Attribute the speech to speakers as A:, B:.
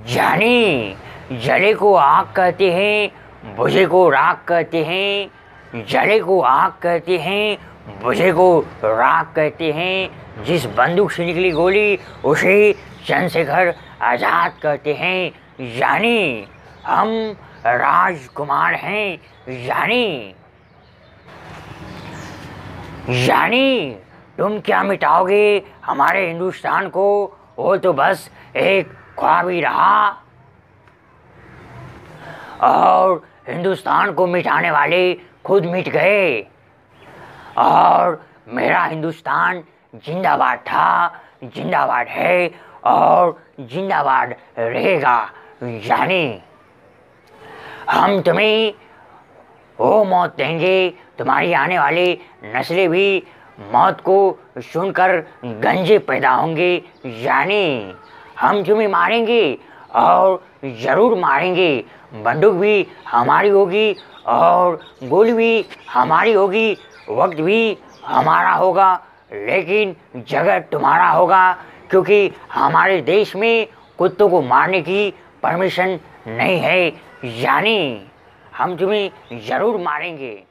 A: जानी, जले को आग कहते हैं, बुझे को राख कहते हैं। जले को आग कहते हैं, बुझे को राख कहते हैं। जिस बंदूक से निकली गोली उसे चंद्रशेखर आजाद कहते हैं। जानी, हम राजकुमार हैं। जानी, जानी, तुम क्या मिटाओगे हमारे हिंदुस्तान को? वो तो बस एक ख्वाब ही रहा। और हिंदुस्तान को मिटाने वाले खुद मिट गए। और मेरा हिंदुस्तान जिंदाबाद था, जिंदाबाद है और जिंदाबाद रहेगा। जानी, हम तुम्हें वो मौत देंगे, तुम्हारी आने वाली नस्लें भी मौत को सुनकर गंजे पैदा होंगे। जानी, हम तुम्हें मारेंगे और ज़रूर मारेंगे। बंदूक भी हमारी होगी और गोली भी हमारी होगी, वक्त भी हमारा होगा, लेकिन जगह तुम्हारा होगा, क्योंकि हमारे देश में कुत्तों को मारने की परमिशन नहीं है। जानी, हम तुम्हें ज़रूर मारेंगे।